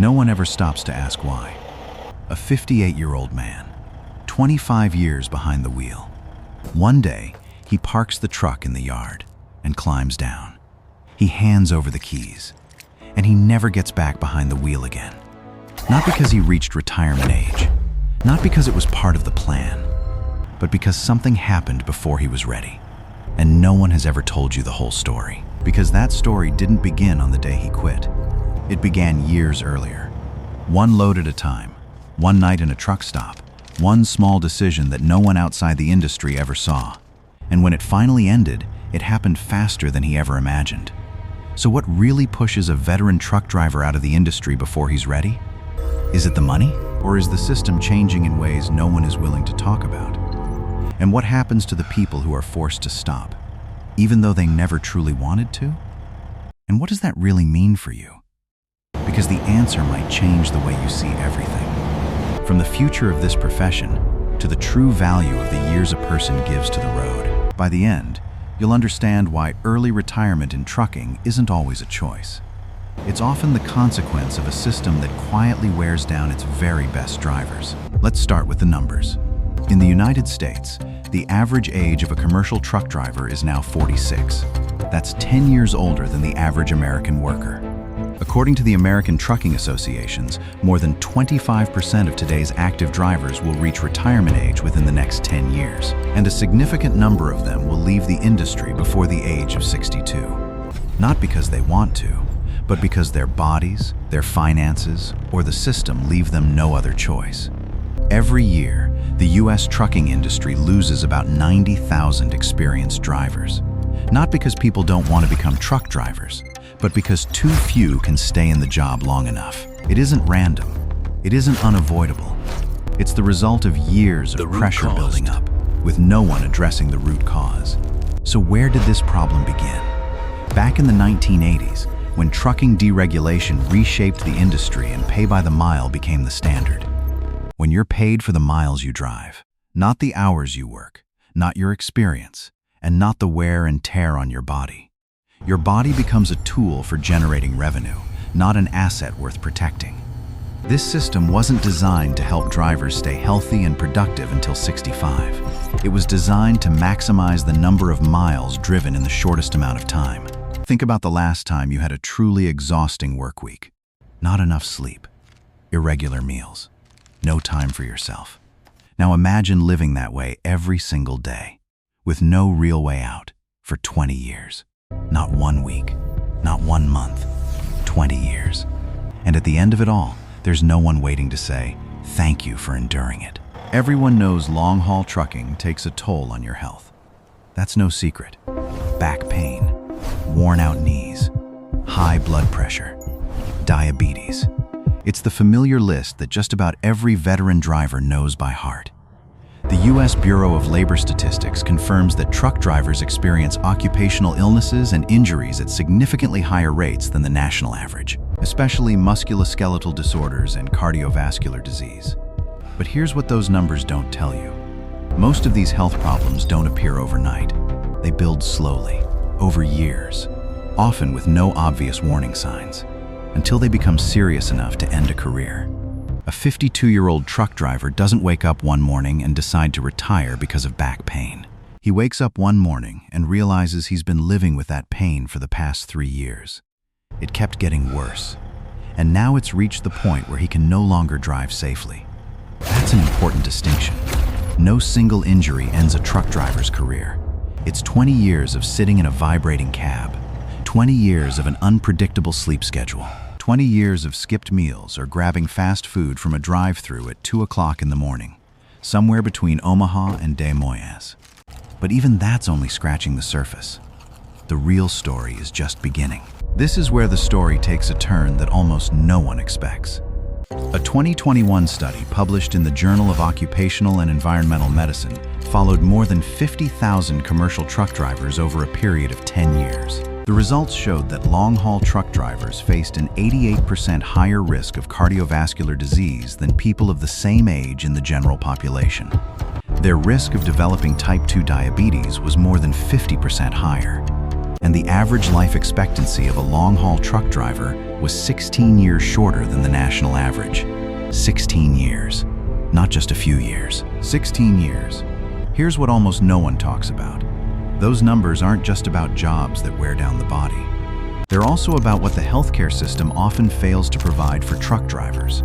No one ever stops to ask why. A 58-year-old man, 25 years behind the wheel. One day, he parks the truck in the yard and climbs down. He hands over the keys, and he never gets back behind the wheel again. Not because he reached retirement age, not because it was part of the plan, but because something happened before he was ready. And no one has ever told you the whole story, because that story didn't begin on the day he quit. It began years earlier. One load at a time, one night in a truck stop, one small decision that no one outside the industry ever saw. And when it finally ended, it happened faster than he ever imagined. So what really pushes a veteran truck driver out of the industry before he's ready? Is it the money? Or is the system changing in ways no one is willing to talk about? And what happens to the people who are forced to stop, even though they never truly wanted to? And what does that really mean for you? Because the answer might change the way you see everything. From the future of this profession to the true value of the years a person gives to the road. By the end, you'll understand why early retirement in trucking isn't always a choice. It's often the consequence of a system that quietly wears down its very best drivers. Let's start with the numbers. In the United States, the average age of a commercial truck driver is now 46. That's 10 years older than the average American worker. According to the American Trucking Associations, more than 25% of today's active drivers will reach retirement age within the next 10 years, and a significant number of them will leave the industry before the age of 62. Not because they want to, but because their bodies, their finances, or the system leave them no other choice. Every year, the U.S. trucking industry loses about 90,000 experienced drivers. Not because people don't want to become truck drivers, but because too few can stay in the job long enough. It isn't random. It isn't unavoidable. It's the result of years of pressure building up, with no one addressing the root cause. So where did this problem begin? Back in the 1980s, when trucking deregulation reshaped the industry and pay by the mile became the standard. When you're paid for the miles you drive, not the hours you work, not your experience, and not the wear and tear on your body. Your body becomes a tool for generating revenue, not an asset worth protecting. This system wasn't designed to help drivers stay healthy and productive until 65. It was designed to maximize the number of miles driven in the shortest amount of time. Think about the last time you had a truly exhausting work week. Not enough sleep, irregular meals, no time for yourself. Now imagine living that way every single day, with no real way out, for 20 years. Not 1 week, not 1 month, 20 years. And at the end of it all, there's no one waiting to say, thank you for enduring it. Everyone knows long-haul trucking takes a toll on your health. That's no secret. Back pain, worn-out knees, high blood pressure, diabetes. It's the familiar list that just about every veteran driver knows by heart. The U.S. Bureau of Labor Statistics confirms that truck drivers experience occupational illnesses and injuries at significantly higher rates than the national average, especially musculoskeletal disorders and cardiovascular disease. But here's what those numbers don't tell you. Most of these health problems don't appear overnight. They build slowly, over years, often with no obvious warning signs, until they become serious enough to end a career. A 52-year-old truck driver doesn't wake up one morning and decide to retire because of back pain. He wakes up one morning and realizes he's been living with that pain for the past 3 years. It kept getting worse, and now it's reached the point where he can no longer drive safely. That's an important distinction. No single injury ends a truck driver's career. It's 20 years of sitting in a vibrating cab, 20 years of an unpredictable sleep schedule, 20 years of skipped meals or grabbing fast food from a drive-thru at 2 o'clock in the morning, somewhere between Omaha and Des Moines. But even that's only scratching the surface. The real story is just beginning. This is where the story takes a turn that almost no one expects. A 2021 study published in the Journal of Occupational and Environmental Medicine followed more than 50,000 commercial truck drivers over a period of 10 years. The results showed that long-haul truck drivers faced an 88% higher risk of cardiovascular disease than people of the same age in the general population. Their risk of developing type 2 diabetes was more than 50% higher. And the average life expectancy of a long-haul truck driver was 16 years shorter than the national average. 16 years. Not just a few years. 16 years. Here's what almost no one talks about. Those numbers aren't just about jobs that wear down the body. They're also about what the healthcare system often fails to provide for truck drivers.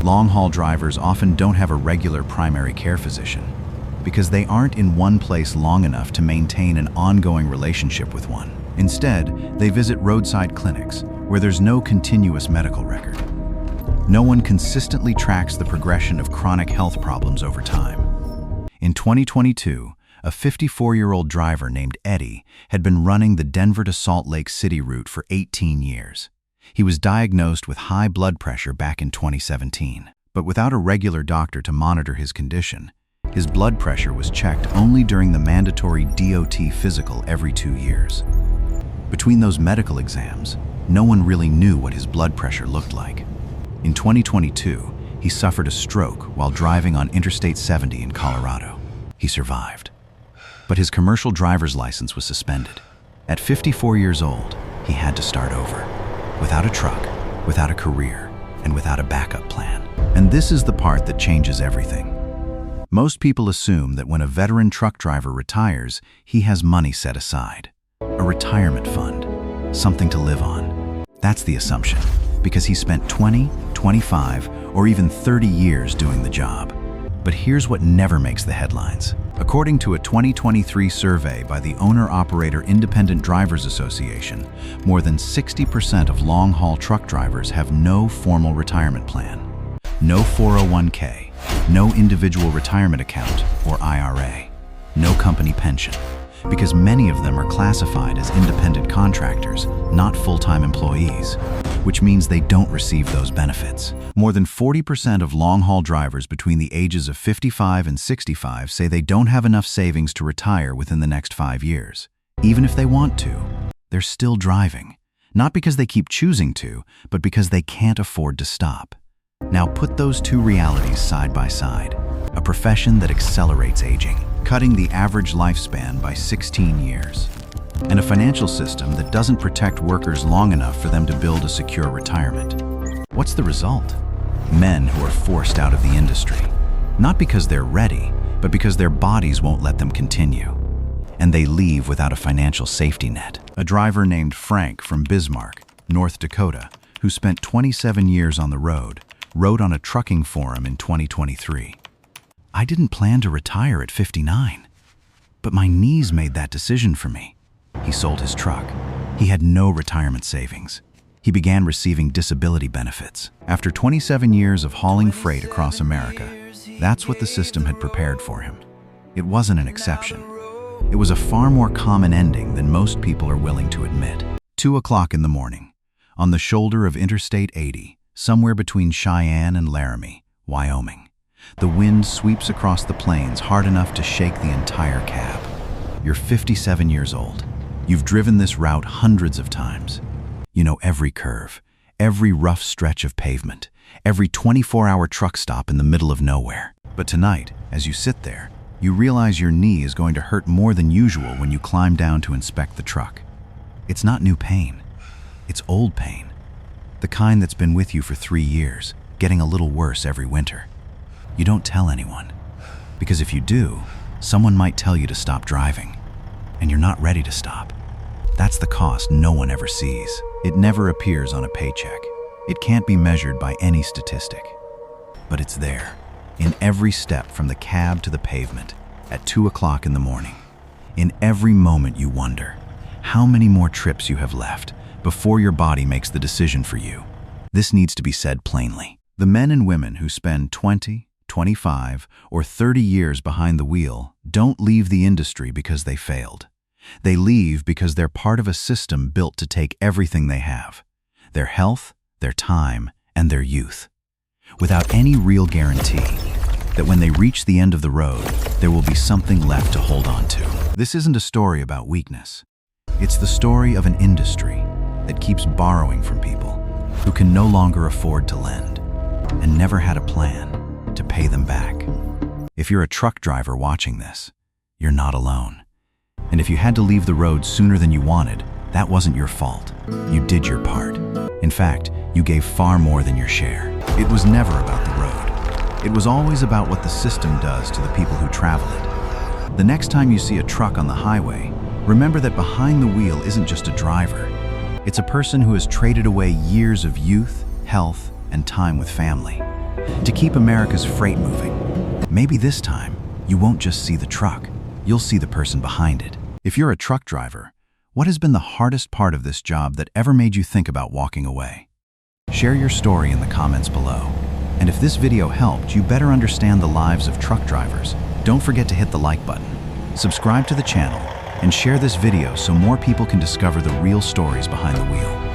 Long-haul drivers often don't have a regular primary care physician because they aren't in one place long enough to maintain an ongoing relationship with one. Instead, they visit roadside clinics where there's no continuous medical record. No one consistently tracks the progression of chronic health problems over time. In 2022, a 54-year-old driver named Eddie had been running the Denver to Salt Lake City route for 18 years. He was diagnosed with high blood pressure back in 2017, but without a regular doctor to monitor his condition, his blood pressure was checked only during the mandatory DOT physical every 2 years. Between those medical exams, no one really knew what his blood pressure looked like. In 2022, he suffered a stroke while driving on Interstate 70 in Colorado. He survived. But his commercial driver's license was suspended. At 54 years old, he had to start over. Without a truck, without a career, and without a backup plan. And this is the part that changes everything. Most people assume that when a veteran truck driver retires, he has money set aside. A retirement fund, something to live on. That's the assumption, because he spent 20, 25, or even 30 years doing the job. But here's what never makes the headlines. According to a 2023 survey by the Owner-Operator Independent Drivers Association, more than 60% of long-haul truck drivers have no formal retirement plan. No 401k, no individual retirement account or IRA, no company pension, because many of them are classified as independent contractors, not full-time employees, which means they don't receive those benefits. More than 40% of long-haul drivers between the ages of 55 and 65 say they don't have enough savings to retire within the next 5 years. Even if they want to, they're still driving. Not because they keep choosing to, but because they can't afford to stop. Now put those two realities side by side. A profession that accelerates aging, cutting the average lifespan by 16 years. And a financial system that doesn't protect workers long enough for them to build a secure retirement. What's the result? Men who are forced out of the industry. Not because they're ready, but because their bodies won't let them continue. And they leave without a financial safety net. A driver named Frank from Bismarck, North Dakota, who spent 27 years on the road, wrote on a trucking forum in 2023. "I didn't plan to retire at 59, but my knees made that decision for me." He sold his truck. He had no retirement savings. He began receiving disability benefits. After 27 years of hauling freight across America, that's what the system had prepared for him. It wasn't an exception. It was a far more common ending than most people are willing to admit. 2 o'clock in the morning, on the shoulder of Interstate 80, somewhere between Cheyenne and Laramie, Wyoming. The wind sweeps across the plains hard enough to shake the entire cab. You're 57 years old. You've driven this route hundreds of times. You know every curve, every rough stretch of pavement, every 24-hour truck stop in the middle of nowhere. But tonight, as you sit there, you realize your knee is going to hurt more than usual when you climb down to inspect the truck. It's not new pain. It's old pain. The kind that's been with you for 3 years, getting a little worse every winter. You don't tell anyone, because if you do, someone might tell you to stop driving, and you're not ready to stop. That's the cost no one ever sees. It never appears on a paycheck. It can't be measured by any statistic. But it's there, in every step from the cab to the pavement, at 2 o'clock in the morning. In every moment you wonder, how many more trips you have left before your body makes the decision for you. This needs to be said plainly. The men and women who spend 20, 25, or 30 years behind the wheel don't leave the industry because they failed. They leave because they're part of a system built to take everything they have, their health, their time, and their youth, without any real guarantee that when they reach the end of the road, there will be something left to hold on to. This isn't a story about weakness. It's the story of an industry that keeps borrowing from people who can no longer afford to lend and never had a plan to pay them back. If you're a truck driver watching this, you're not alone. And if you had to leave the road sooner than you wanted, that wasn't your fault. You did your part. In fact, you gave far more than your share. It was never about the road. It was always about what the system does to the people who travel it. The next time you see a truck on the highway, remember that behind the wheel isn't just a driver. It's a person who has traded away years of youth, health, and time with family to keep America's freight moving. Maybe this time, you won't just see the truck, you'll see the person behind it. If you're a truck driver, what has been the hardest part of this job that ever made you think about walking away? Share your story in the comments below. And if this video helped you better understand the lives of truck drivers, don't forget to hit the like button, subscribe to the channel, and share this video so more people can discover the real stories behind the wheel.